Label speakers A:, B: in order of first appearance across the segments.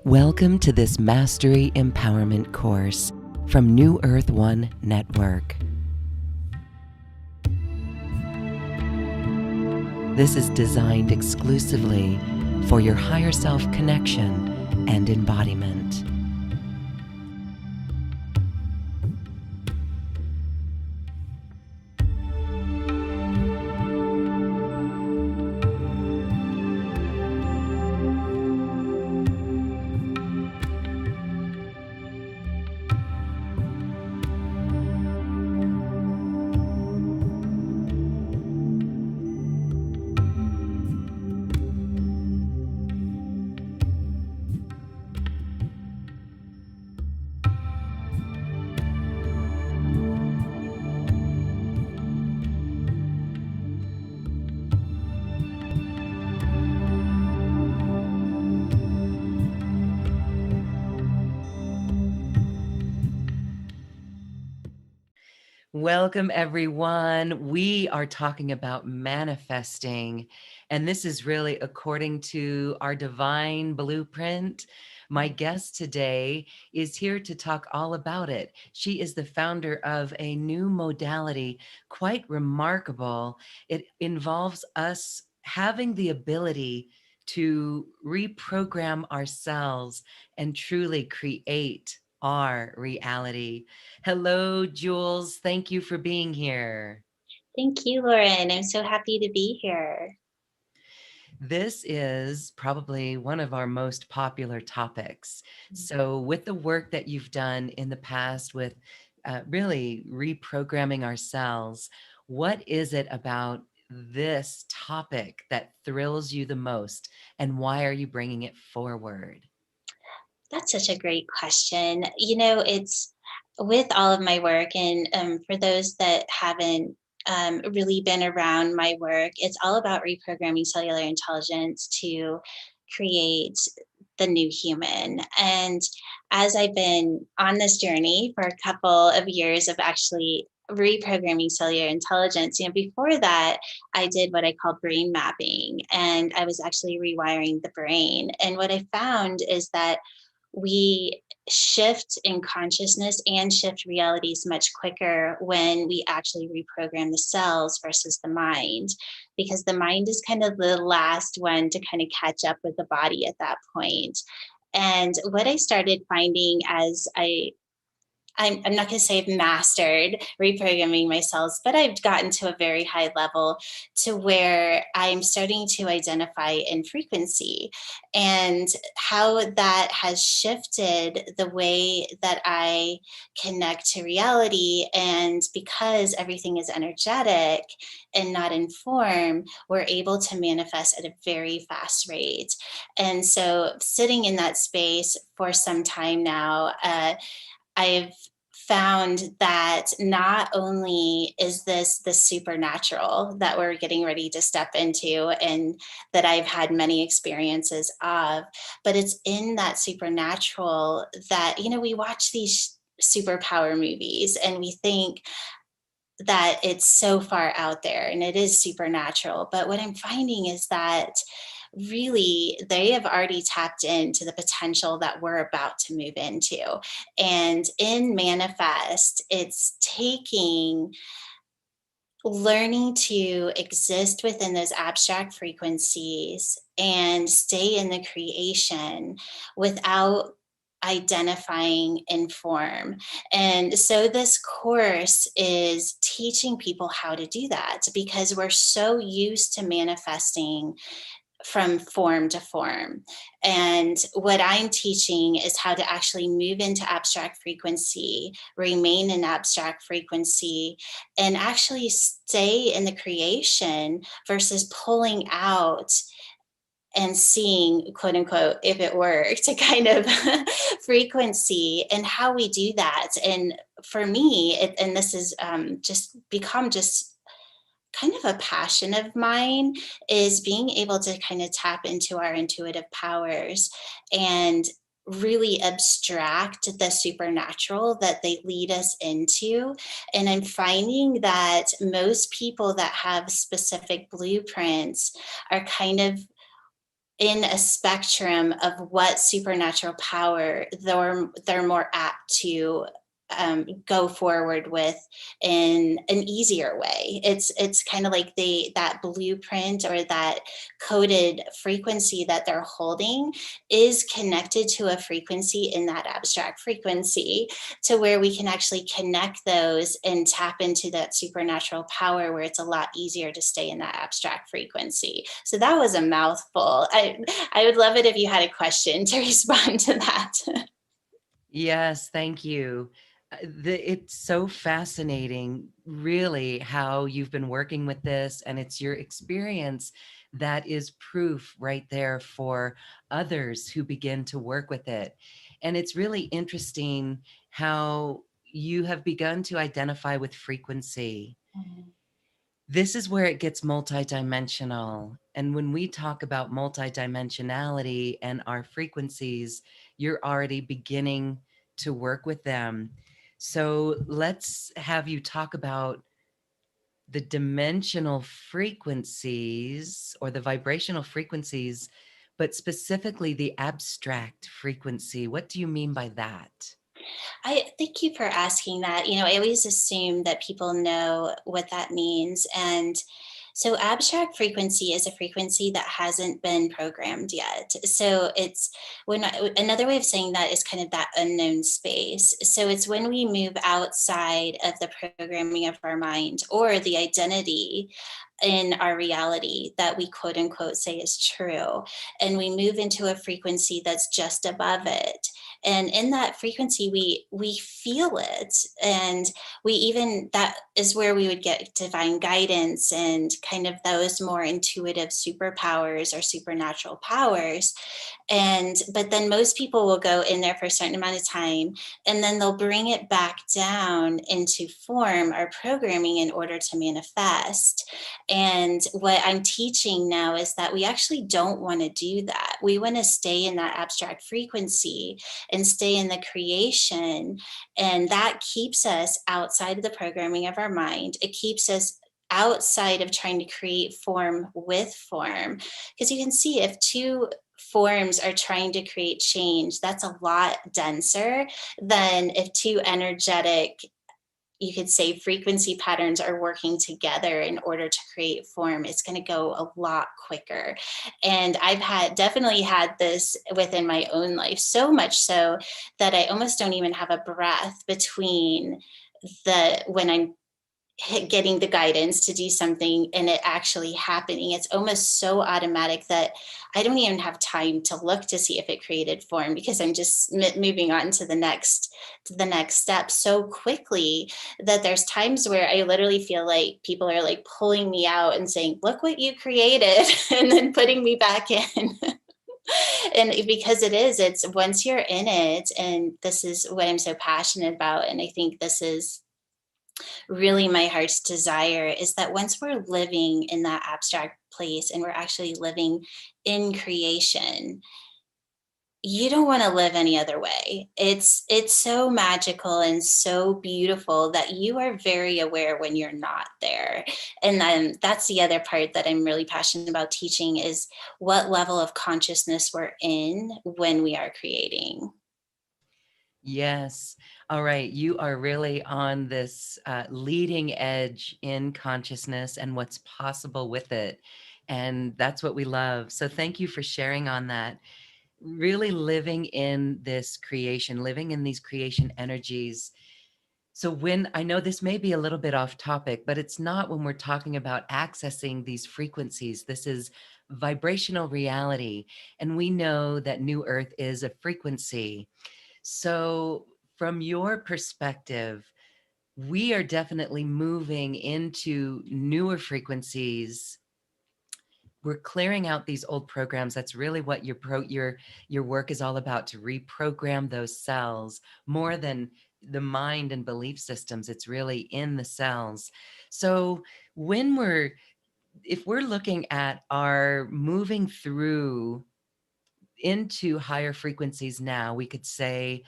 A: Welcome to this Mastery Empowerment course from New Earth One Network. This is designed exclusively for your higher self connection and embodiment. Welcome, everyone. We are talking about manifesting, and this is really according to our divine blueprint. My guest today is here to talk all about it. She is the founder of a new modality, quite remarkable. It involves us having the ability to reprogram ourselves and truly create our reality. Hello, Jules. Thank you for being here.
B: Thank you, Lauren. I'm so happy to be here.
A: This is probably one of our most popular topics. So, with the work that you've done in the past with really reprogramming ourselves, what is it about this topic that thrills you the most, and why are you bringing it forward?
B: That's such a great question. It's with all of my work, and for those that haven't really been around my work, it's all about reprogramming cellular intelligence to create the new human. And as I've been on this journey for a couple of years of actually reprogramming cellular intelligence, before that, I did what I call brain mapping, and I was actually rewiring the brain. And what I found is that we shift in consciousness and shift realities much quicker when we actually reprogram the cells versus the mind, because the mind is kind of the last one to kind of catch up with the body at that point. And what I started finding as I'm not going to say I've mastered reprogramming my cells, but I've gotten to a very high level to where I'm starting to identify in frequency, and how that has shifted the way that I connect to reality. And because everything is energetic and not in form, we're able to manifest at a very fast rate. And so, sitting in that space for some time now, I've found that not only is this the supernatural that we're getting ready to step into and that I've had many experiences of, but it's in that supernatural that, we watch these superpower movies and we think that it's so far out there and it is supernatural. But what I'm finding is that really they have already tapped into the potential that we're about to move into. And in Manifest, it's taking learning to exist within those abstract frequencies and stay in the creation without identifying in form. And so this course is teaching people how to do that, because we're so used to manifesting from form to form. And what I'm teaching is how to actually move into abstract frequency, remain in abstract frequency, and actually stay in the creation versus pulling out and seeing, quote unquote, if it worked, a kind of frequency, and how we do that. And for me, and this has just become just kind of a passion of mine, is being able to kind of tap into our intuitive powers and really abstract the supernatural that they lead us into. And I'm finding that most people that have specific blueprints are kind of in a spectrum of what supernatural power they're more apt to go forward with in an easier way. It's kind of like that blueprint or that coded frequency that they're holding is connected to a frequency in that abstract frequency, to where we can actually connect those and tap into that supernatural power where it's a lot easier to stay in that abstract frequency. So that was a mouthful. I would love it if you had a question to respond to that.
A: Yes, thank you. It's so fascinating, really, how you've been working with this, and it's your experience that is proof right there for others who begin to work with it. And it's really interesting how you have begun to identify with frequency. This is where it gets multidimensional. And when we talk about multidimensionality and our frequencies, you're already beginning to work with them. So let's have you talk about the dimensional frequencies or the vibrational frequencies, but specifically the abstract frequency. What do you mean by that?
B: I thank you for asking that. You know, I always assume that people know what that means. And so, abstract frequency is a frequency that hasn't been programmed yet. So, it's another way of saying that is kind of that unknown space. So, it's when we move outside of the programming of our mind or the identity in our reality that we quote unquote say is true, and we move into a frequency that's just above it. And in that frequency we feel it, and we even that is where we would get divine guidance and kind of those more intuitive superpowers or supernatural powers. And but then most people will go in there for a certain amount of time, and then they'll bring it back down into form or programming in order to manifest. And what I'm teaching now is that we actually don't want to do that. We want to stay in that abstract frequency and stay in the creation. And that keeps us outside of the programming of our mind. It keeps us outside of trying to create form with form. Because you can see if two forms are trying to create change, that's a lot denser than if two energetic, you could say, frequency patterns are working together in order to create form. It's going to go a lot quicker. And I've definitely had this within my own life, so much so that I almost don't even have a breath between the when I'm getting the guidance to do something and it actually happening. It's almost so automatic that I don't even have time to look to see if it created form, because I'm just moving on to the next step so quickly that there's times where I literally feel like people are like pulling me out and saying, look what you created, and then putting me back in. And because it's once you're in it, and this is what I'm so passionate about, and I think this is really my heart's desire, is that once we're living in that abstract place and we're actually living in creation, you don't want to live any other way. It's so magical and so beautiful that you are very aware when you're not there. And then that's the other part that I'm really passionate about teaching, is what level of consciousness we're in when we are creating.
A: Yes. All right. You are really on this leading edge in consciousness and what's possible with it. And that's what we love. So thank you for sharing on that. Really living in this creation, living in these creation energies. So when I know this may be a little bit off topic, but it's not when we're talking about accessing these frequencies. This is vibrational reality. And we know that New Earth is a frequency. So, from your perspective, we are definitely moving into newer frequencies. We're clearing out these old programs. That's really what your work is all about, to reprogram those cells more than the mind and belief systems. It's really in the cells. So, when we're if we're looking at our moving through into higher frequencies now. We could say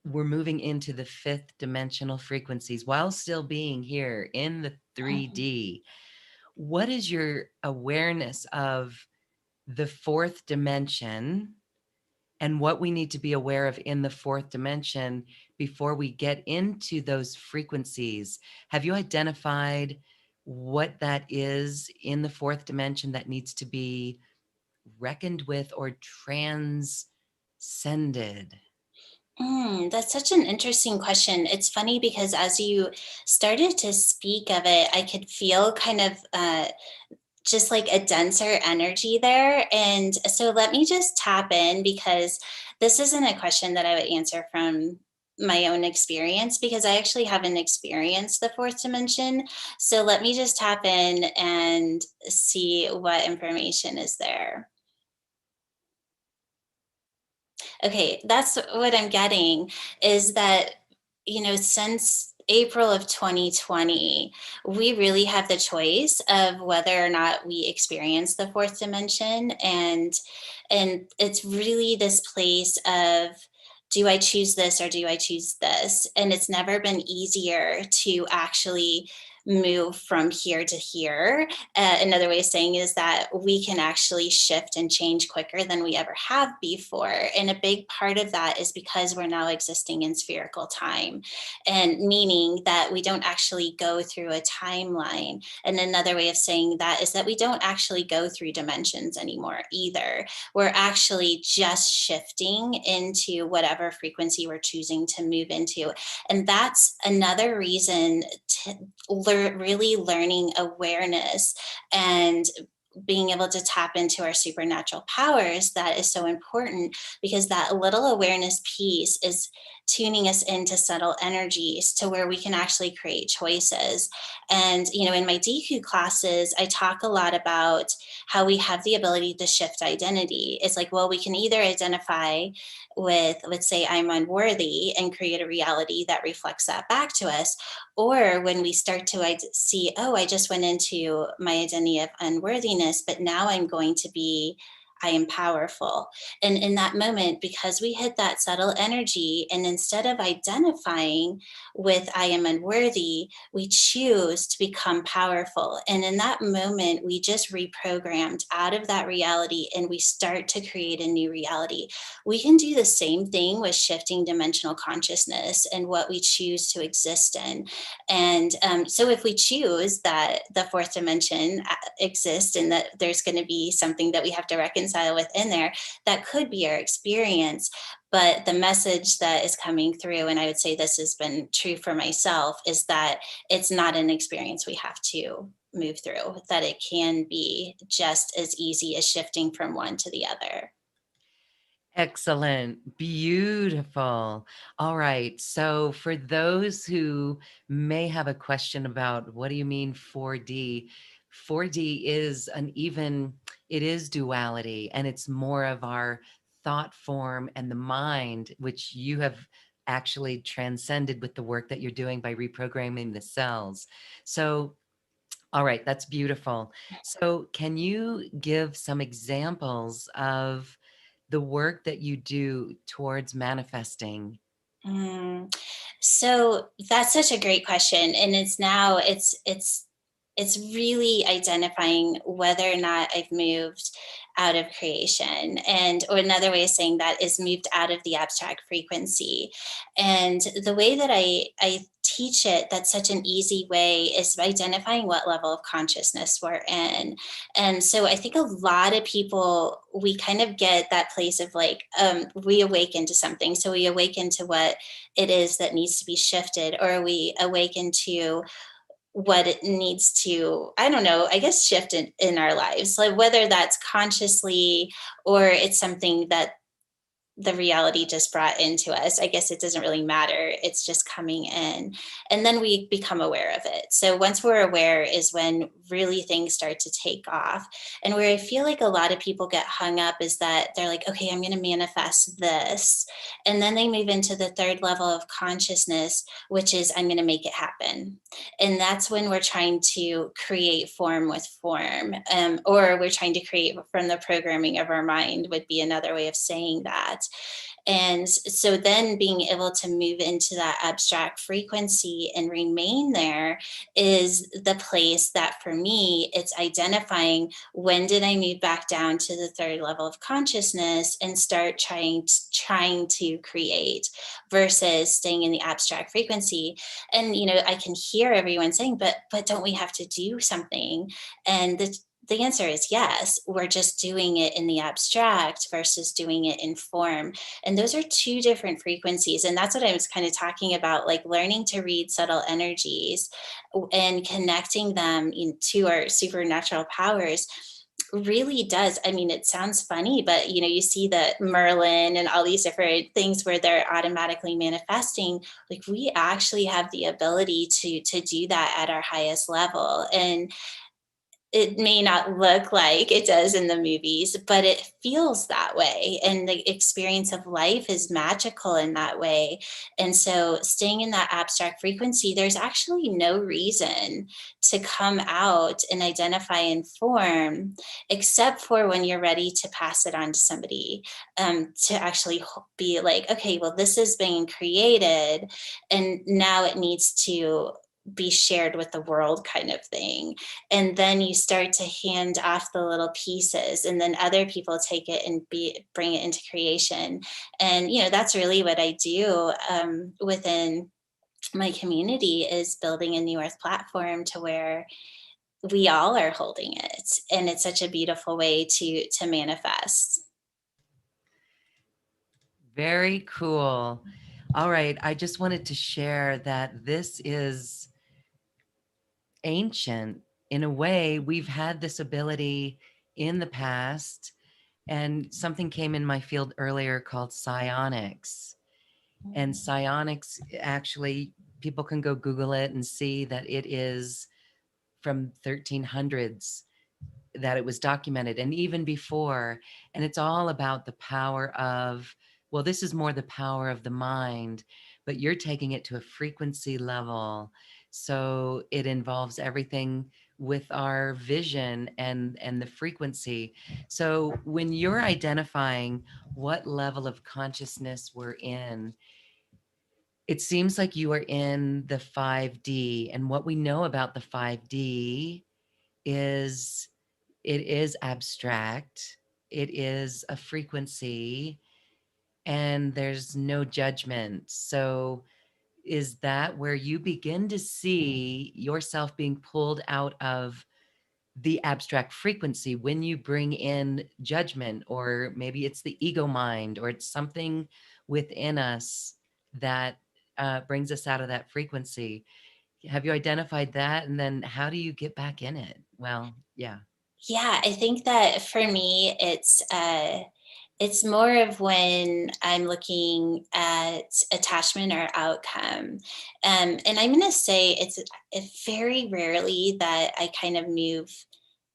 A: we're moving into the fifth dimensional frequencies while still being here in the 3D. What is your awareness of the fourth dimension and what we need to be aware of in the fourth dimension before we get into those frequencies? Have you identified what that is in the fourth dimension that needs to be reckoned with or transcended?
B: That's such an interesting question. It's funny because as you started to speak of it, I could feel kind of just like a denser energy there. And so let me just tap in, because this isn't a question that I would answer from my own experience, because I actually haven't experienced the fourth dimension. So let me just tap in and see what information is there. Okay, that's what I'm getting, is that, since April of 2020, we really have the choice of whether or not we experience the fourth dimension. And it's really this place of, do I choose this or do I choose this? And it's never been easier to actually move from here to here. Another way of saying is that we can actually shift and change quicker than we ever have before. And a big part of that is because we're now existing in spherical time, and meaning that we don't actually go through a timeline. And another way of saying that is that we don't actually go through dimensions anymore either. We're actually just shifting into whatever frequency we're choosing to move into. And that's another reason to really learning awareness and being able to tap into our supernatural powers, that is so important, because that little awareness piece is tuning us into subtle energies to where we can actually create choices. And in my DQ classes, I talk a lot about how we have the ability to shift identity. It's like, well, we can either identify with, let's say, I'm unworthy, and create a reality that reflects that back to us. Or when we start to see, oh, I just went into my identity of unworthiness, but now I'm going to be, I am powerful. And in that moment, because we hit that subtle energy, and instead of identifying with I am unworthy, we choose to become powerful. And in that moment, we just reprogrammed out of that reality, and we start to create a new reality. We can do the same thing with shifting dimensional consciousness and what we choose to exist in. And so if we choose that the fourth dimension exists, and that there's going to be something that we have to reconcile within there, that could be our experience. But the message that is coming through, and I would say this has been true for myself, is that it's not an experience we have to move through, that it can be just as easy as shifting from one to the other.
A: Excellent. Beautiful. All right. So, for those who may have a question about what do you mean 4D? 4D is it is duality, and it's more of our thought form and the mind, which you have actually transcended with the work that you're doing by reprogramming the cells. So, all right, that's beautiful. So, can you give some examples of the work that you do towards manifesting?
B: Mm. So that's such a great question, and it's really identifying whether or not I've moved out of creation, and or another way of saying that is moved out of the abstract frequency. And the way that I teach it, that's such an easy way, is by identifying what level of consciousness we're in. And so I think a lot of people, we kind of get that place of like, we awaken to something. So we awaken to what it is that needs to be shifted, or we awaken to what it needs to, I don't know, I guess shift in our lives, like whether that's consciously or it's something that the reality just brought into us. I guess it doesn't really matter. It's just coming in. And then we become aware of it. So once we're aware is when really things start to take off. And where I feel like a lot of people get hung up is that they're like, okay, I'm going to manifest this. And then they move into the third level of consciousness, which is I'm going to make it happen. And that's when we're trying to create form with form, or we're trying to create from the programming of our mind, would be another way of saying that. And so then being able to move into that abstract frequency and remain there is the place that for me, it's identifying when did I move back down to the third level of consciousness and start trying to create versus staying in the abstract frequency. And I can hear everyone saying, but don't we have to do something? And the answer is yes. We're just doing it in the abstract versus doing it in form. And those are two different frequencies. And that's what I was kind of talking about, like learning to read subtle energies and connecting them to our supernatural powers really does. I mean, it sounds funny, but you see that Merlin and all these different things where they're automatically manifesting. Like we actually have the ability to do that at our highest level. And it may not look like it does in the movies, but it feels that way. And the experience of life is magical in that way. And so, staying in that abstract frequency, there's actually no reason to come out and identify in form, except for when you're ready to pass it on to somebody, to actually be like, okay, well, this is being created, and now it needs to be shared with the world, kind of thing. And then you start to hand off the little pieces, and then other people take it and bring it into creation. And that's really what I do, within my community, is building a new earth platform to where we all are holding it, and it's such a beautiful way to manifest.
A: Very cool. All right. I just wanted to share that this is ancient. In a way, we've had this ability in the past, and something came in my field earlier called psionics. And psionics, actually, people can go Google it and see that it is from 1300s that it was documented, and even before. And it's all about the power of, well, this is more the power of the mind, but you're taking it to a frequency level. So it involves everything with our vision and the frequency. So when you're identifying what level of consciousness we're in, it seems like you are in the 5D. And what we know about the 5D is it is abstract, it is a frequency, and there's no judgment. So, is that where you begin to see yourself being pulled out of the abstract frequency when you bring in judgment, or maybe it's the ego mind, or it's something within us that brings us out of that frequency? Have you identified that? And then how do you get back in it? Well, yeah.
B: Yeah, I think that for me, it's more of when I'm looking at attachment or outcome. And I'm going to say it's very rarely that I kind of move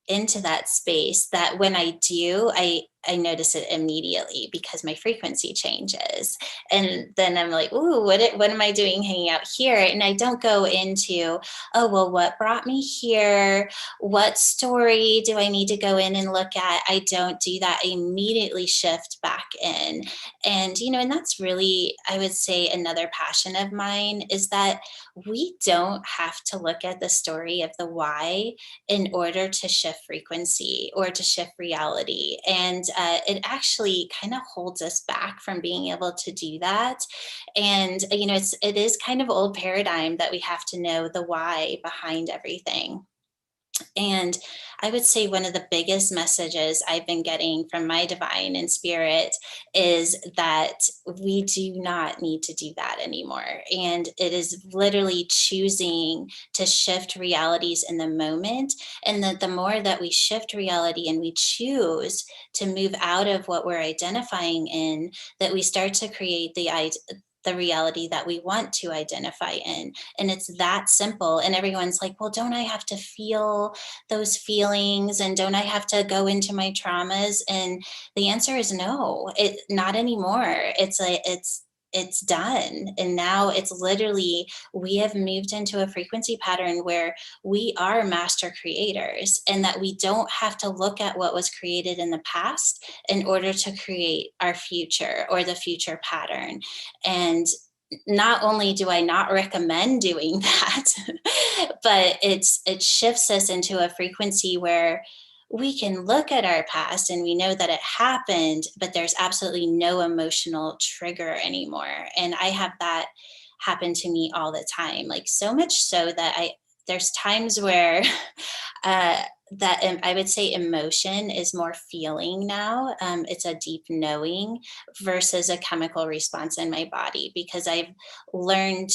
B: into that space, that when I do, I notice it immediately because my frequency changes. And then I'm like, ooh, what am I doing hanging out here? And I don't go into, oh, well, what brought me here? What story do I need to go in and look at? I don't do that. I immediately shift back in. And, and that's really, I would say, another passion of mine, is that we don't have to look at the story of the why in order to shift frequency or to shift reality. And it actually kind of holds us back from being able to do that. And, it is kind of old paradigm that we have to know the why behind everything. And I would say one of the biggest messages I've been getting from my divine and spirit is that we do not need to do that anymore. And it is literally choosing to shift realities in the moment. And that the more that we shift reality and we choose to move out of what we're identifying in, that we start to create the reality that we want to identify in. And it's that simple. And everyone's like, well, don't I have to feel those feelings? And don't I have to go into my traumas? And the answer is no, not anymore. It's done. And now it's literally, we have moved into a frequency pattern where we are master creators, and that we don't have to look at what was created in the past in order to create our future or the future pattern. And not only do I not recommend doing that, but it shifts us into a frequency where we can look at our past and we know that it happened, but there's absolutely no emotional trigger anymore. And I have that happen to me all the time, like so much so that there's times where uh, I would say emotion is more feeling now. It's a deep knowing versus a chemical response in my body, because I've learned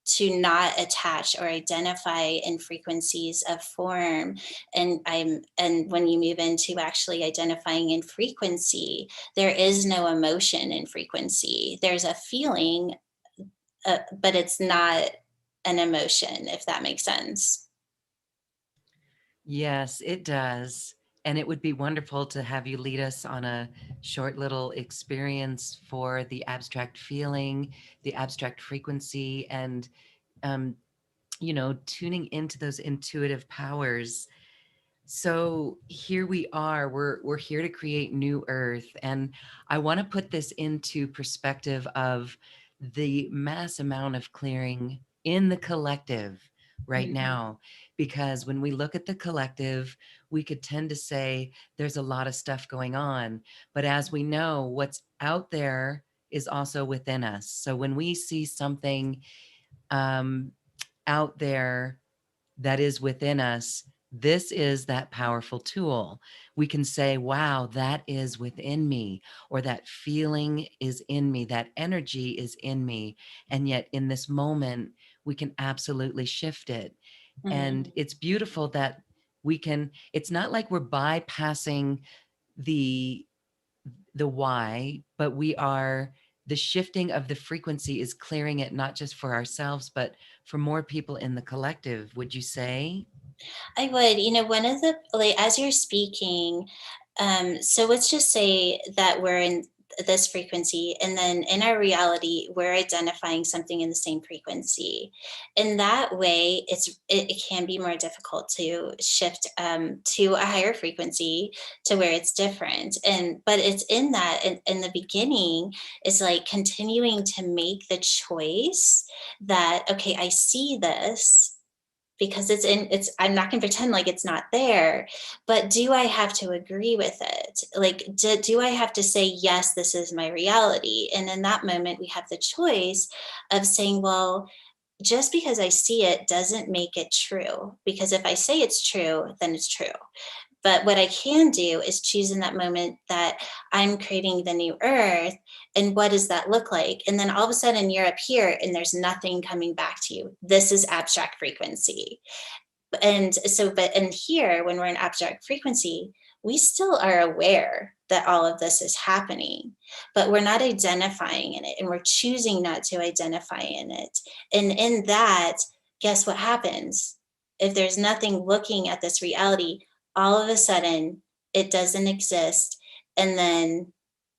B: to not attach or identify in frequencies of form. And when you move into actually identifying in frequency, there is no emotion in frequency. There's a feeling, but it's not an emotion, if that makes sense.
A: Yes, it does. And it would be wonderful to have you lead us on a short little experience for the abstract feeling, the abstract frequency, and, um, tuning into those intuitive powers. So here we are. We're here to create new earth, and I want to put this into perspective of the mass amount of clearing in the collective right
B: Mhm.
A: now, because when we look at the collective, we could tend to say there's a lot of stuff going on, but as we know, what's out there is also within us. So when we see something um, out there that is within us, this is that powerful tool. We can say, wow, that is within me, or that feeling is in me, that energy is in me. And yet, in this moment, we can absolutely shift it. And
B: Mhm.
A: it's beautiful that we can, it's not like we're bypassing the why, but we are, the shifting of the frequency is clearing it not just for ourselves, but for more people in the collective, would you say?
B: I would, one of the, like, as you're speaking, so let's just say that we're in this frequency, and then in our reality, we're identifying something in the same frequency. In that way, it can be more difficult to shift to a higher frequency to where it's different. But it's in that, in the beginning, is like continuing to make the choice that, okay, I see this because I'm not going to pretend like it's not there, but do I have to agree with it? Like, do I have to say, yes, this is my reality? And in that moment, we have the choice of saying, well, just because I see it doesn't make it true, because if I say it's true, then it's true. But what I can do is choose in that moment that I'm creating the new earth. And what does that look like? And then all of a sudden you're up here and there's nothing coming back to you. This is abstract frequency. And so, but in here, when we're in abstract frequency, we still are aware that all of this is happening, but we're not identifying in it, and we're choosing not to identify in it. And in that, guess what happens? If there's nothing looking at this reality, all of a sudden it doesn't exist. And then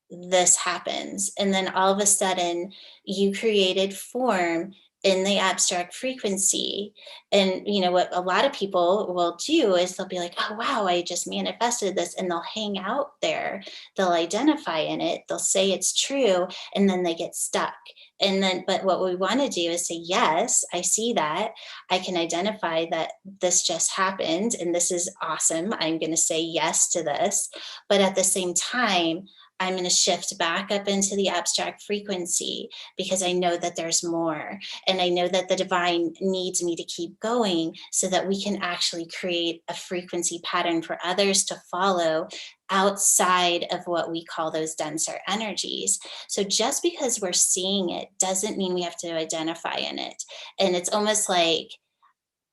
B: this happens. And then all of a sudden, you created form in the abstract frequency. And what a lot of people will do is they'll be like, oh, wow, I just manifested this. And they'll hang out there, they'll identify in it, they'll say it's true, and then they get stuck. And then, but what we want to do is say, yes, I see that. I can identify that this just happened and this is awesome. I'm going to say yes to this. But at the same time, I'm going to shift back up into the abstract frequency, because I know that there's more. And I know that the divine needs me to keep going so that we can actually create a frequency pattern for others to follow outside of what we call those denser energies. So just because we're seeing it doesn't mean we have to identify in it. And it's almost like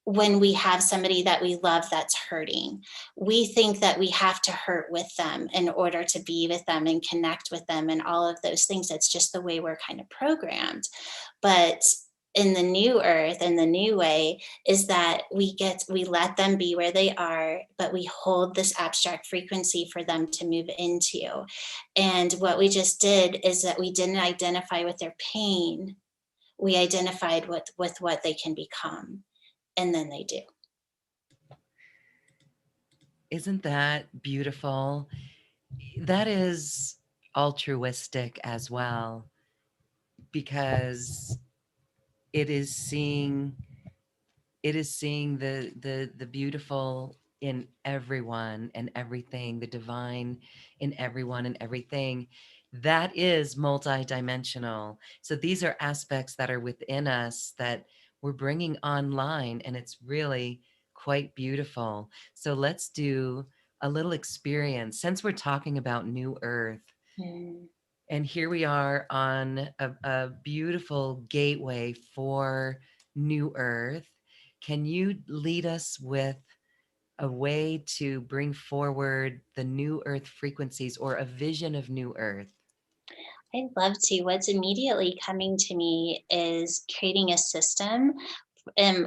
B: when we have somebody that we love that's hurting. We think that we have to hurt with them in order to be with them and connect with them and all of those things. It's just the way we're kind of programmed. But in the new earth and the new way is that we let them be where they are, but we hold this abstract frequency for them to move into. And what we just did is that we didn't identify with their pain. We identified with what they can become, and then they do.
A: Isn't that beautiful? That is altruistic as well, because it is seeing the beautiful in everyone and everything, the divine in everyone and everything. That is multidimensional. So these are aspects that are within us that we're bringing online, and it's really quite beautiful. So let's do a little experience since we're talking about New Earth.
B: Mm.
A: And here we are on a beautiful gateway for New Earth. Can you lead us with a way to bring forward the New Earth frequencies or a vision of New Earth?
B: I'd love to. What's immediately coming to me is creating a system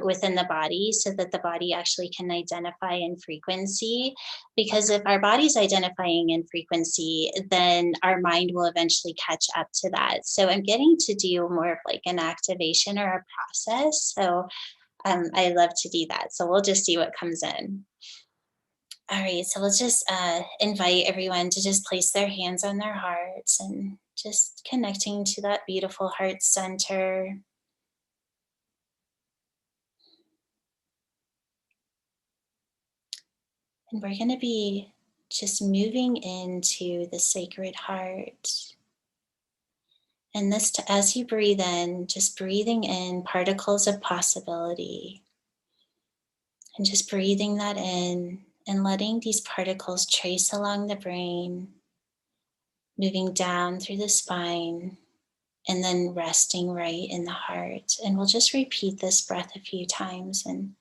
B: within the body so that the body actually can identify in frequency. Because if our body's identifying in frequency, then our mind will eventually catch up to that. So I'm getting to do more of like an activation or a process. So I love to do that. So we'll just see what comes in. All right, so let's just invite everyone to just place their hands on their hearts and just connecting to that beautiful heart center. And we're going to be just moving into the sacred heart. And this, as you breathe in, just breathing in particles of possibility and just breathing that in and letting these particles trace along the brain, moving down through the spine, and then resting right in the heart. And we'll just repeat this breath a few times. And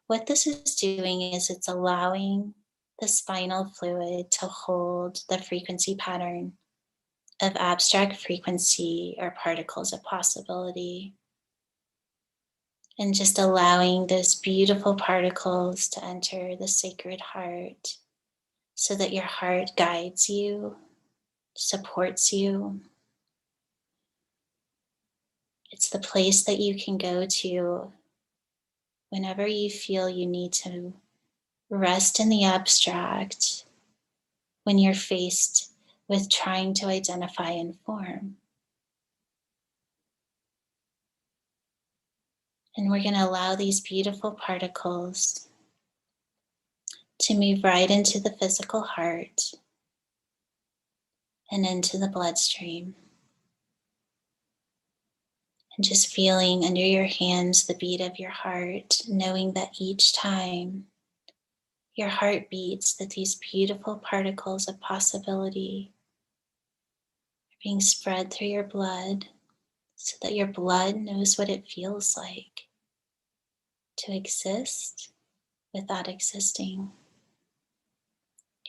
B: what this is doing is it's allowing the spinal fluid to hold the frequency pattern of abstract frequency or particles of possibility. And just allowing those beautiful particles to enter the sacred heart so that your heart guides you, supports you. It's the place that you can go to whenever you feel you need to rest in the abstract, when you're faced with trying to identify in form. And we're going to allow these beautiful particles to move right into the physical heart and into the bloodstream. And just feeling under your hands the beat of your heart, knowing that each time your heart beats, that these beautiful particles of possibility are being spread through your blood so that your blood knows what it feels like to exist without existing.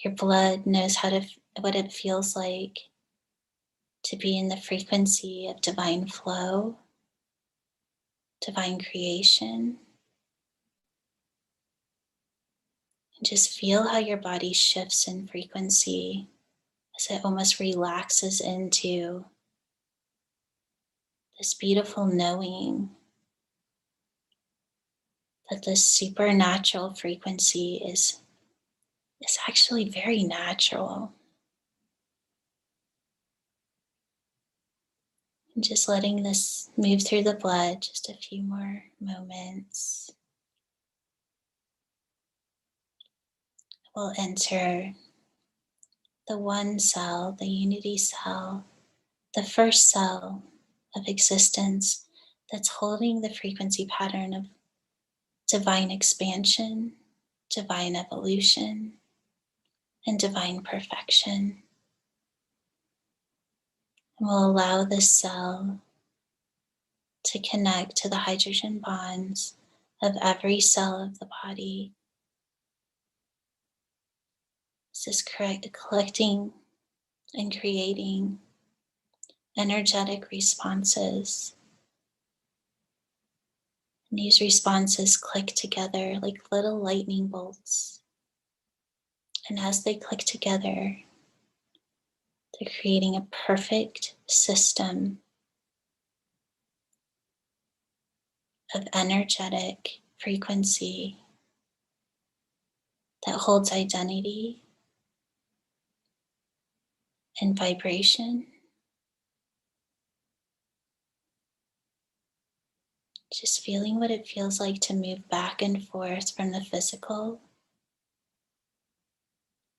B: Your blood knows what it feels like to be in the frequency of divine flow, divine creation. And just feel how your body shifts in frequency as it almost relaxes into this beautiful knowing that this supernatural frequency is actually very natural. And just letting this move through the blood just a few more moments. We'll enter the one cell, the unity cell, the first cell of existence that's holding the frequency pattern of divine expansion, divine evolution, and divine perfection. And we'll allow this cell to connect to the hydrogen bonds of every cell of the body. This is collecting and creating energetic responses. And these responses click together like little lightning bolts. And as they click together, they're creating a perfect system of energetic frequency that holds identity and vibration. Just feeling what it feels like to move back and forth from the physical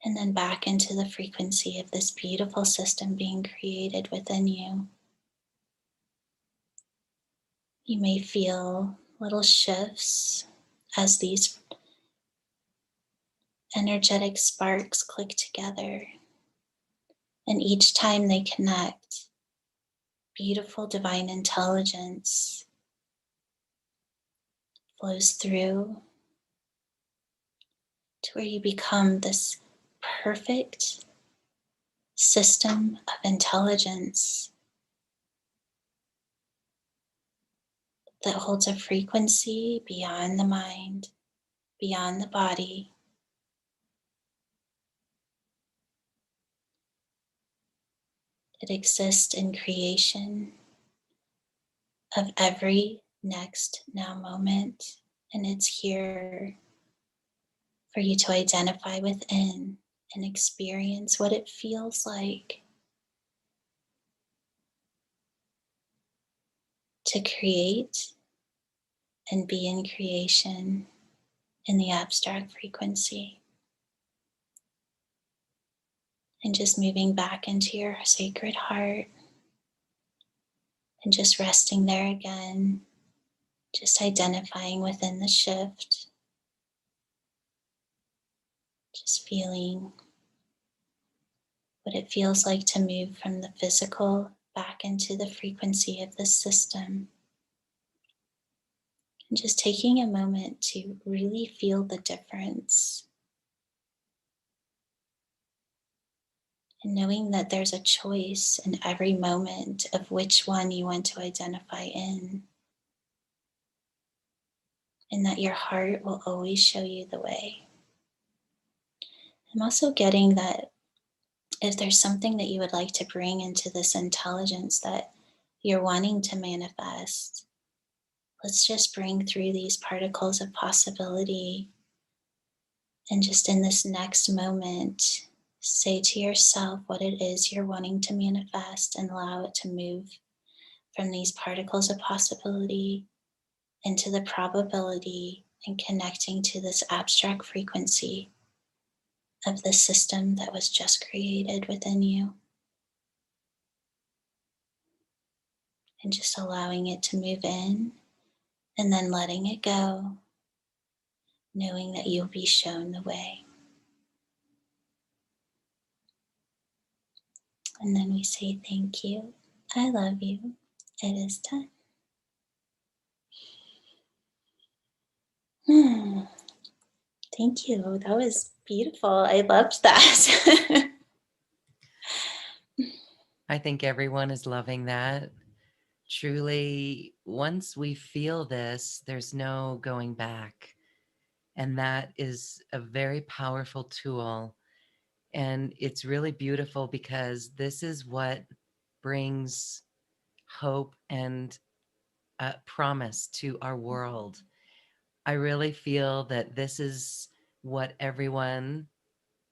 B: and then back into the frequency of this beautiful system being created within you. You may feel little shifts as these energetic sparks click together. And each time they connect, beautiful divine intelligence flows through to where you become this perfect system of intelligence that holds a frequency beyond the mind, beyond the body. It exists in creation of every next now moment, and it's here for you to identify within and experience what it feels like to create and be in creation in the abstract frequency. And just moving back into your sacred heart and just resting there again, just identifying within the shift, just feeling what it feels like to move from the physical back into the frequency of the system. And just taking a moment to really feel the difference. And knowing that there's a choice in every moment of which one you want to identify in. And that your heart will always show you the way. I'm also getting that if there's something that you would like to bring into this intelligence that you're wanting to manifest, let's just bring through these particles of possibility. And just in this next moment, say to yourself what it is you're wanting to manifest and allow it to move from these particles of possibility into the probability and connecting to this abstract frequency of the system that was just created within you. And just allowing it to move in and then letting it go, knowing that you'll be shown the way. And then we say, thank you. I love you. It is done. Thank you. That was beautiful. I loved that.
A: I think everyone is loving that. Truly, once we feel this, there's no going back. And that is a very powerful tool. And it's really beautiful because this is what brings hope and promise to our world. I really feel that this is what everyone,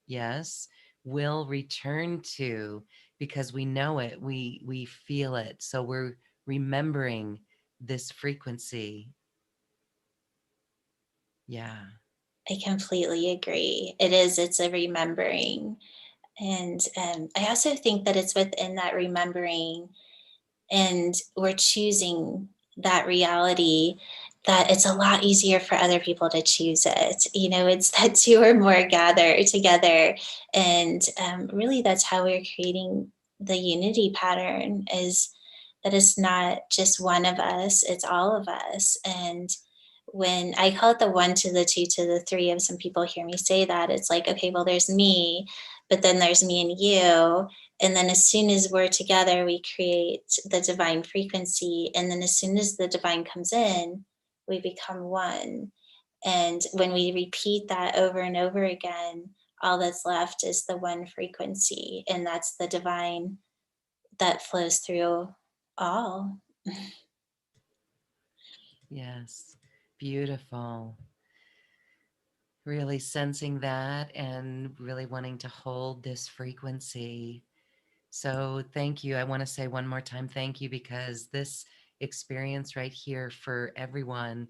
A: yes, will return to because we know it, we feel it. So we're remembering this frequency. Yeah.
B: I completely agree. It's a remembering. And I also think that it's within that remembering and we're choosing that reality that it's a lot easier for other people to choose it. You know, it's that two or more gather together. And really that's how we're creating the unity pattern is that it's not just one of us, it's all of us. And when I call it the one to the two to the three, and some people hear me say that, it's like, okay, well, there's me, but then there's me and you. And then as soon as we're together, we create the divine frequency. And then as soon as the divine comes in, we become one. And when we repeat that over and over again, all that's left is the one frequency. And that's the divine that flows through all.
A: Yes. Beautiful. Really sensing that and really wanting to hold this frequency. So thank you. I want to say one more time, thank you, because this experience right here for everyone,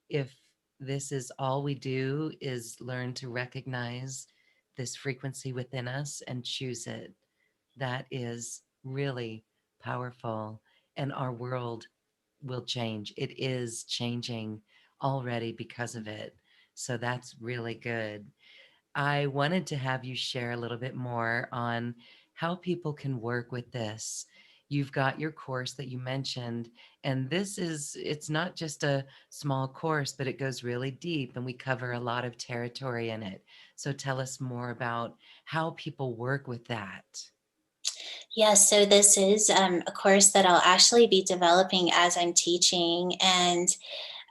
A: if this is all we do is learn to recognize this frequency within us and choose it, that is really powerful. And our world will change. It is changing already because of it. So that's really good. I wanted to have you share a little bit more on how people can work with this. You've got your course that you mentioned, and it's not just a small course, but it goes really deep and we cover a lot of territory in it. So tell us more about how people work with that.
B: Yes, so this is a course that I'll actually be developing as I'm teaching. And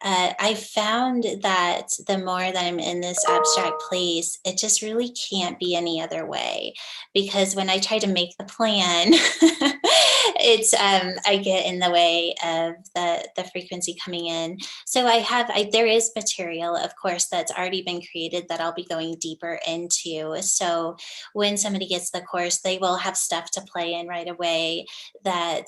B: I found that the more that I'm in this abstract place, it just really can't be any other way. Because when I try to make the plan, it's I get in the way of the frequency coming in. So there is material, of course, that's already been created that I'll be going deeper into. So when somebody gets the course, they will have stuff to play in right away that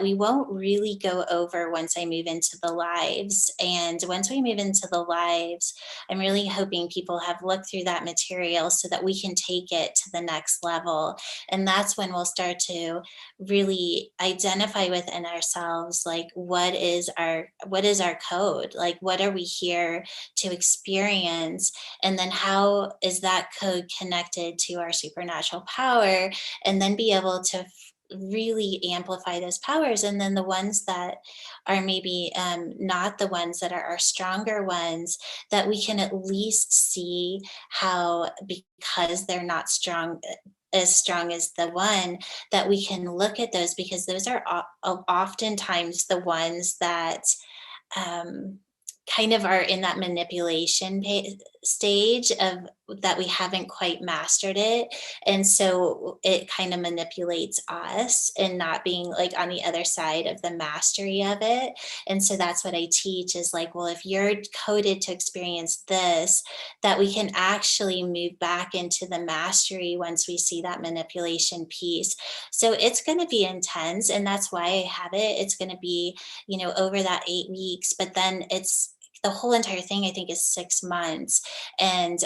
B: we won't really go over once I move into the lives. And once we move into the lives, I'm really hoping people have looked through that material so that we can take it to the next level. And that's when we'll start to really identify within ourselves, like what is our code, like what are we here to experience, and then how is that code connected to our supernatural power, and then be able to really amplify those powers. And then the ones that are maybe not the ones that are our stronger ones, that we can at least see how, because they're not as strong as the one, that we can look at those, because those are oftentimes the ones that um, kind of are in that manipulation stage of that we haven't quite mastered it, and so it kind of manipulates us and not being like on the other side of the mastery of it. And so that's what I teach is like, well, if you're coded to experience this, that we can actually move back into the mastery once we see that manipulation piece. So it's going to be intense, and that's why I have it. It's going to be, over that 8 weeks, but then it's the whole entire thing, I think, is 6 months. And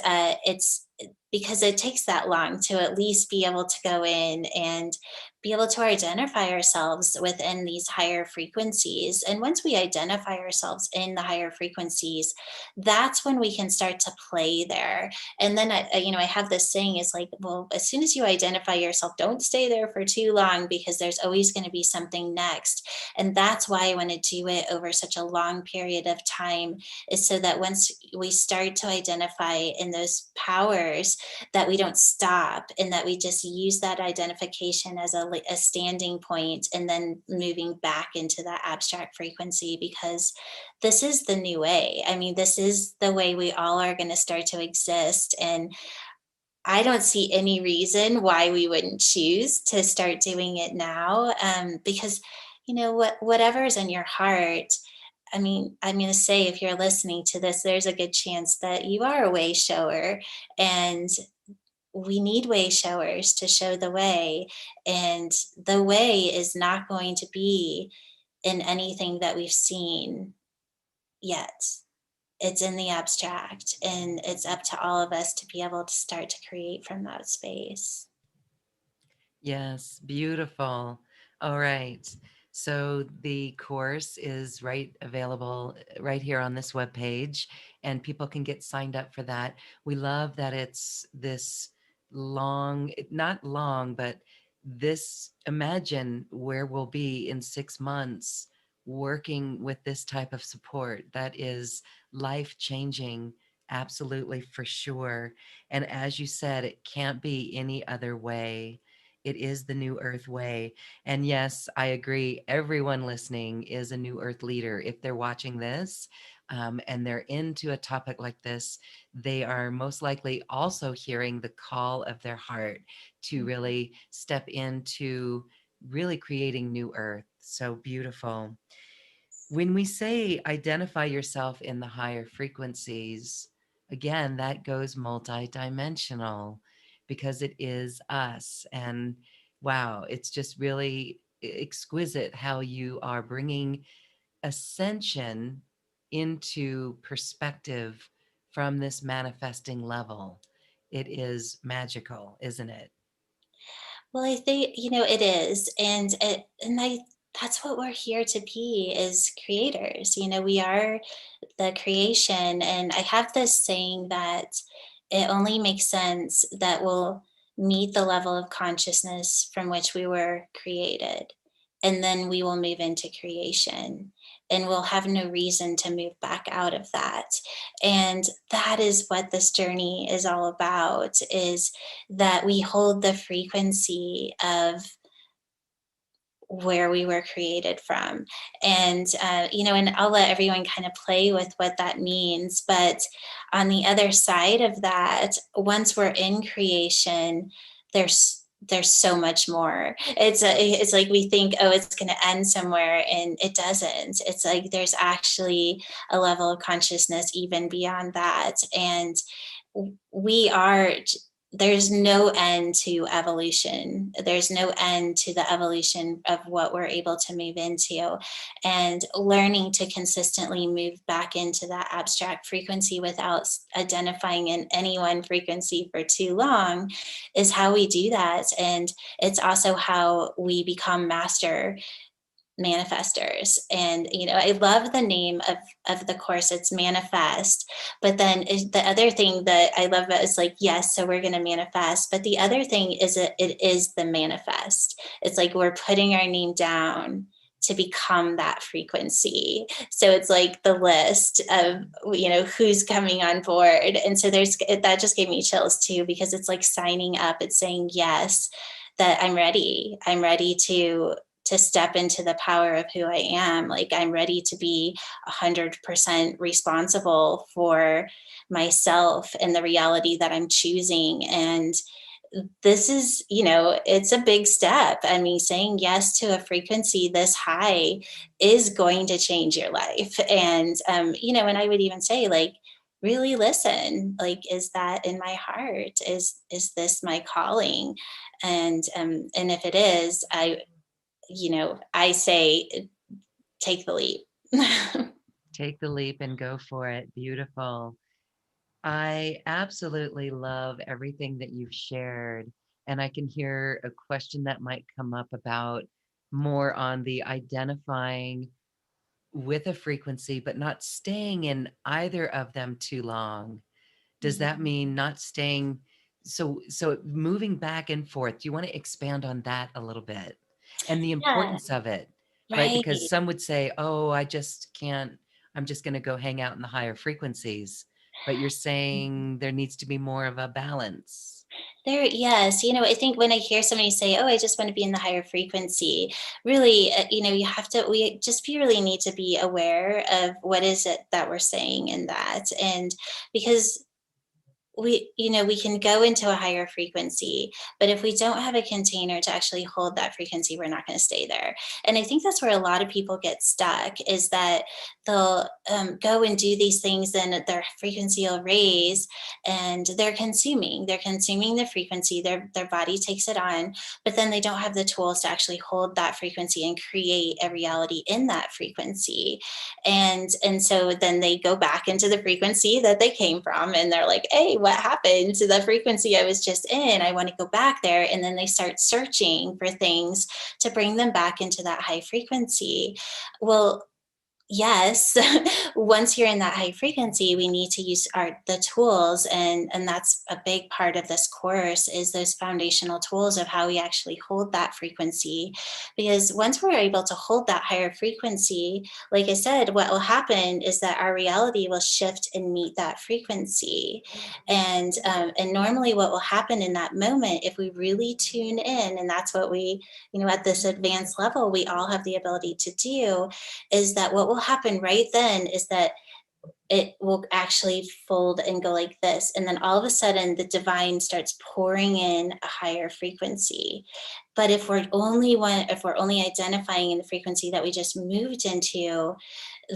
B: it's because it takes that long to at least be able to go in and be able to identify ourselves within these higher frequencies. And once we identify ourselves in the higher frequencies, that's when we can start to play there. And then I have this saying is like, well, as soon as you identify yourself, don't stay there for too long, because there's always going to be something next. And that's why I want to do it over such a long period of time, is so that once we start to identify in those powers, that we don't stop, and that we just use that identification as a standing point, and then moving back into that abstract frequency, because this is the new way. I mean, this is the way we all are going to start to exist. And I don't see any reason why we wouldn't choose to start doing it now, because whatever's in your heart. I mean, I'm going to say, if you're listening to this, there's a good chance that you are a way shower, and we need way showers to show the way. And the way is not going to be in anything that we've seen yet. It's in the abstract, and it's up to all of us to be able to start to create from that space.
A: Yes, beautiful. All right. So the course is available right here on this webpage, and people can get signed up for that. We love that it's this not long, but imagine where we'll be in 6 months working with this type of support that is life changing. Absolutely, for sure. And as you said, it can't be any other way. It is the New Earth way. And yes, I agree. Everyone listening is a New Earth leader. If they're watching this and they're into a topic like this, they are most likely also hearing the call of their heart to really step into really creating New Earth. So beautiful. When we say identify yourself in the higher frequencies, again, that goes multidimensional because it is us. And wow, it's just really exquisite how you are bringing ascension into perspective from this manifesting level. It is magical, isn't it?
B: Well, I think, it is. And that's what we're here to be, is creators. We are the creation. And I have this saying that it only makes sense that we'll meet the level of consciousness from which we were created. And then we will move into creation. And we'll have no reason to move back out of that. And that is what this journey is all about, is that we hold the frequency of where we were created from. And I'll let everyone kind of play with what that means. But on the other side of that, once we're in creation, there's so much more. It's like we think, oh, it's going to end somewhere, and it doesn't. It's like there's actually a level of consciousness even beyond that. And we are there's no end to evolution. There's no end to the evolution of what we're able to move into. And learning to consistently move back into that abstract frequency without identifying in any one frequency for too long is how we do that. And it's also how we become master manifestors. And I love the name of the course. It's manifest. But then the other thing that I love is, like, yes, so we're going to manifest, but the other thing is that it is the manifest. It's like we're putting our name down to become that frequency. So it's like the list of who's coming on board. And so that just gave me chills too, because it's like signing up. It's saying yes, that I'm ready to step into the power of who I am. Like, I'm ready to be 100% responsible for myself and the reality that I'm choosing. And this is, it's a big step. I mean, saying yes to a frequency this high is going to change your life. And I would even say, like, really listen, like, is that in my heart? Is this my calling? And if it is, I say take the leap.
A: Take the leap and go for it. Beautiful. I absolutely love everything that you've shared. And I can hear a question that might come up about more on the identifying with a frequency, but not staying in either of them too long. Does that
B: Mhm.
A: mean not staying? So moving back and forth, do you want to expand on that a little bit and the
B: Yeah,
A: importance of it? Right?
B: right.
A: Because some would say, oh, I just can't, I'm just going to go hang out in the higher frequencies. But you're saying there needs to be more of a balance.
B: There, yes. I think when I hear somebody say, "Oh, I just want to be in the higher frequency," really, we just really need to be aware of what is it that we're saying in that. And because we can go into a higher frequency, but if we don't have a container to actually hold that frequency, we're not going to stay there. And I think that's where a lot of people get stuck, is that they'll go and do these things, and their frequency will raise, and they're consuming the frequency, their body takes it on, but then they don't have the tools to actually hold that frequency and create a reality in that frequency. And so then they go back into the frequency that they came from, and they're like, hey, what happened to the frequency I was just in? I want to go back there. And then they start searching for things to bring them back into that high frequency. Well, Yes. Once you're in that high frequency, we need to use the tools, and that's a big part of this course, is those foundational tools of how we actually hold that frequency. Because once we're able to hold that higher frequency, like I said, what will happen is that our reality will shift and meet that frequency. And normally what will happen in that moment, if we really tune in, and that's what we, at this advanced level, we all have the ability to do, is that what will happen right then is that it will actually fold and go like this. And then all of a sudden, the divine starts pouring in a higher frequency. But if we're only identifying in the frequency that we just moved into,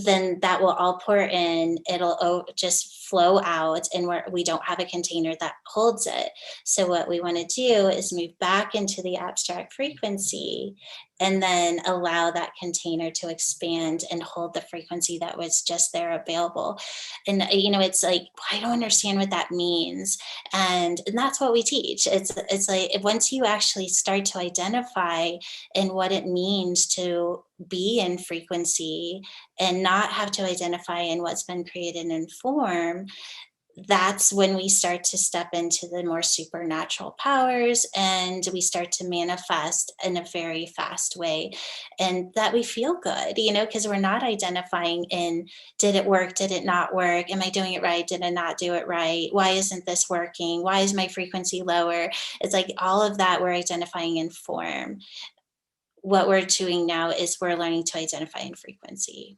B: then that will all pour in. It'll just flow out, and we don't have a container that holds it. So, what we want to do is move back into the abstract frequency and then allow that container to expand and hold the frequency that was just there available. And it's like, I don't understand what that means. And that's what we teach. It's like, once you actually start to identify in what it means to be in frequency and not have to identify in what's been created in form, that's when we start to step into the more supernatural powers, and we start to manifest in a very fast way, and that we feel good, because we're not identifying in, did it work, did it not work, am I doing it right, did I not do it right, why isn't this working, why is my frequency lower. It's like all of that we're identifying in form. What we're doing now is we're learning to identify in frequency.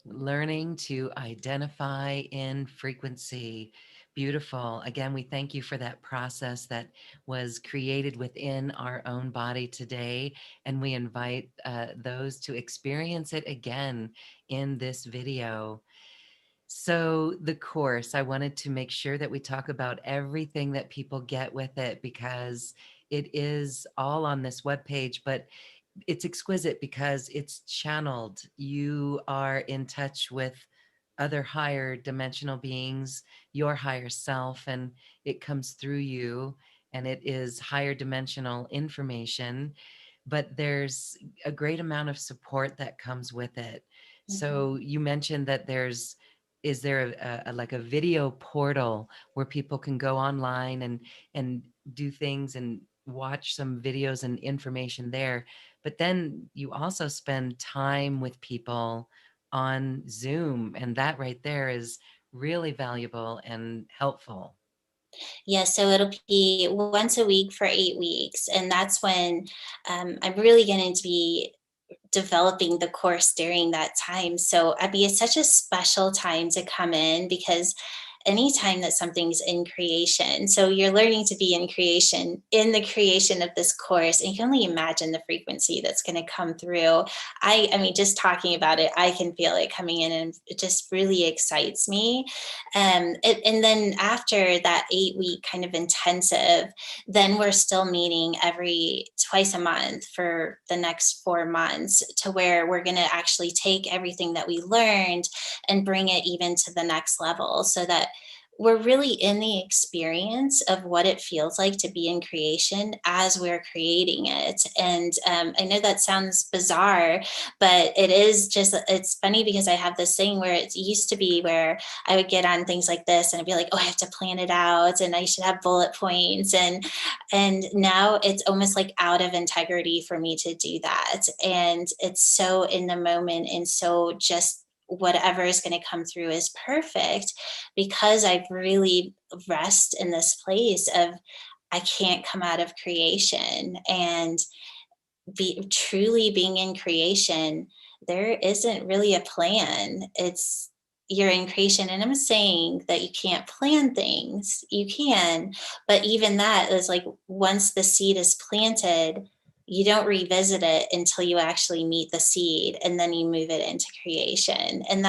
A: Learning to identify in frequency. Beautiful. Again, we thank you for that process that was created within our own body today. And we invite those to experience it again in this video. So, the course, I wanted to make sure that we talk about everything that people get with it, because it is all on this webpage, but it's exquisite because it's channeled. You are in touch with other higher dimensional beings, your higher self, and it comes through you, and it is higher dimensional information. But there's a great amount of support that comes with it.
B: Mhm.
A: So you mentioned that is there like a video portal where people can go online and do things and watch some videos and information there, but then you also spend time with people on Zoom, and that right there is really valuable and helpful.
B: Yeah, so it'll be once a week for 8 weeks. And that's when I'm really going to be developing the course during that time. So I mean, it's such a special time to come in, because anytime that something's in creation, so you're learning to be in creation, in the creation of this course, and you can only imagine the frequency that's going to come through. I mean, just talking about it, I can feel it coming in, and it just really excites me. And then after that 8 week kind of intensive, then we're still meeting every twice a month for the next 4 months, to where we're going to actually take everything that we learned and bring it even to the next level, so that we're really in the experience of what it feels like to be in creation as we're creating it. And I know that sounds bizarre, but it's funny, because I have this thing where it used to be where I would get on things like this and I'd be like, oh, I have to plan it out and I should have bullet points. And now it's almost like out of integrity for me to do that. And it's so in the moment, and so just whatever is going to come through is perfect, because I've really rest in this place of, I can't come out of creation and be truly being in creation. There isn't really a plan. It's, you're in creation. And I'm saying that you can't plan things. You can, but even that is like, once the seed is planted, you don't revisit it until you actually meet the seed, and then you move it into creation. And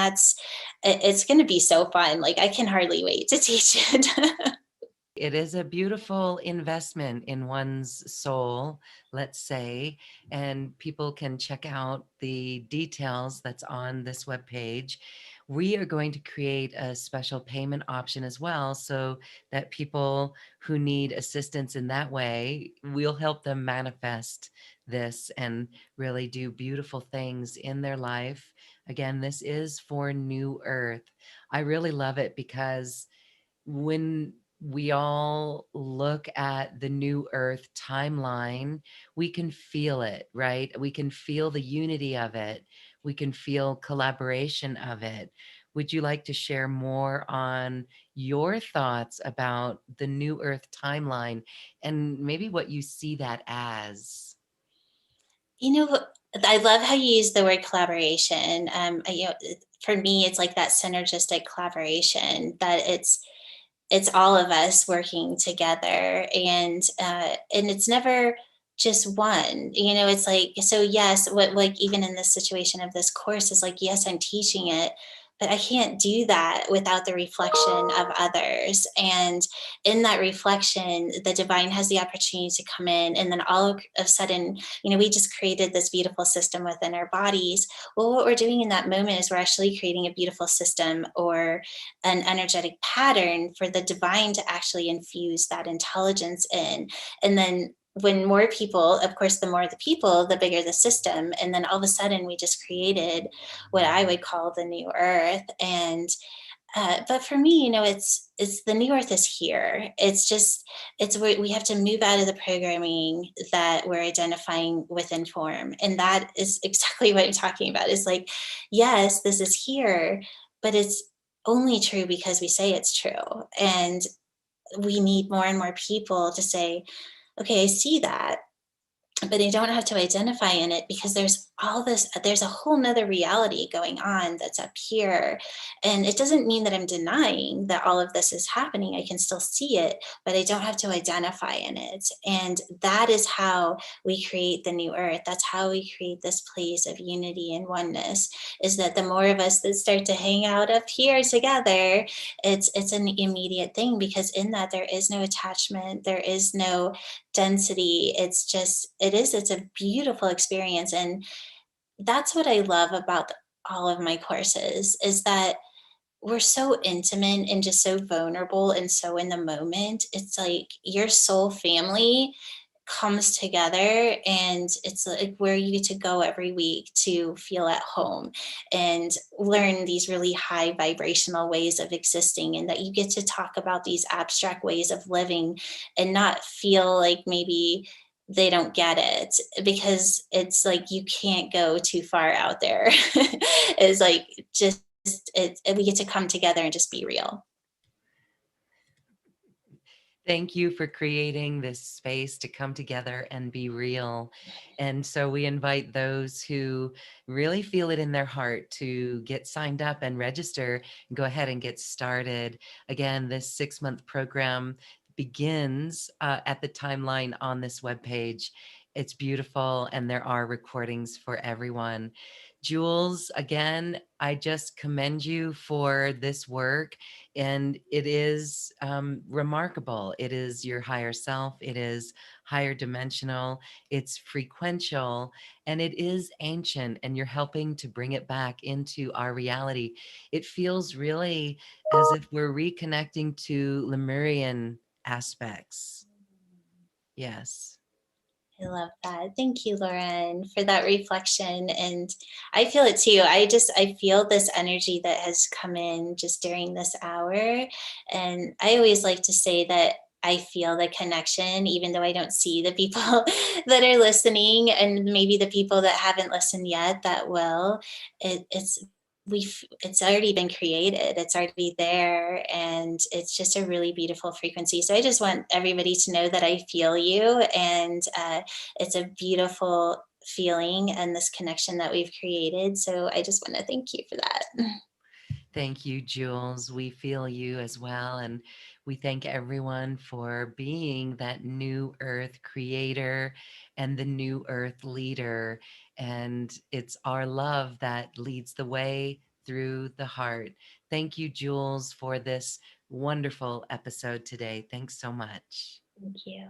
B: it's going to be so fun. Like, I can hardly wait to teach it.
A: It is a beautiful investment in one's soul, let's say, and people can check out the details that's on this webpage. we are going to create a special payment option as well, so that people who need assistance in that way, we'll help them manifest this and really do beautiful things in their life. Again, this is for New Earth. I really love it because when we all look at the new earth timeline, we can feel it, right? We can feel the unity of it. We can feel collaboration of it. Would you like to share more on your thoughts about the new earth timeline and maybe what you see that as?
B: You know, I love how you use the word collaboration. For me, it's like that synergistic collaboration, that it's all of us working together, and it's never just one. It's like, so yes, what, like, even in this situation of this course, is like, yes, I'm teaching it, but I can't do that without the reflection of others. And in that reflection, the divine has the opportunity to come in, and then all of a sudden, we just created this beautiful system within our bodies. Well, what we're doing in that moment is we're actually creating a beautiful system, or an energetic pattern, for the divine to actually infuse that intelligence in. And then when more people, of course, the more the people, the bigger the system. And then all of a sudden, we just created what I would call the new earth. And but for me, it's the new earth is here. It's just, it's where we have to move out of the programming that we're identifying within form, and that is exactly what I'm talking about. Is like, yes, this is here, but it's only true because we say it's true, and we need more and more people to say, okay, I see that, but they don't have to identify in it, because there's a whole nother reality going on that's up here. And it doesn't mean that I'm denying that all of this is happening. I can still see it, but I don't have to identify in it. And that is how we create the new earth. That's how we create this place of unity and oneness, is that the more of us that start to hang out up here together, it's an immediate thing, because in that there is no attachment, there is no density. It's a beautiful experience. And that's what I love about all of my courses, is that we're so intimate and just so vulnerable and so in the moment. It's like your soul family comes together, and it's like where you get to go every week to feel at home and learn these really high vibrational ways of existing, and that you get to talk about these abstract ways of living and not feel like maybe they don't get it, because it's like you can't go too far out there. It's like, just we get to come together and just be real.
A: Thank you for creating this space to come together and be real. And so we invite those who really feel it in their heart to get signed up and register and go ahead and get started. Again, this 6-month program begins at the timeline on this webpage. It's beautiful, and there are recordings for everyone. Jules, again, I just commend you for this work, and it is remarkable. It is your higher self, it is higher dimensional, it's frequential, and it is ancient, and you're helping to bring it back into our reality. It feels really as if we're reconnecting to Lemurian aspects. Yes.
B: I love that. Thank you, Lauren, for that reflection. And I feel it too. I feel this energy that has come in just during this hour. And I always like to say that I feel the connection, even though I don't see the people that are listening, and maybe the people that haven't listened yet that will. It's already been created, it's already there, and it's just a really beautiful frequency. So I just want everybody to know that I feel you, and it's a beautiful feeling, and this connection that we've created. So I just want to thank you for that.
A: Thank you, Jules. We feel you as well. And we thank everyone for being that new earth creator and the new earth leader. And it's our love that leads the way through the heart. Thank you, Jules, for this wonderful episode today. Thank so much.
B: Thank you.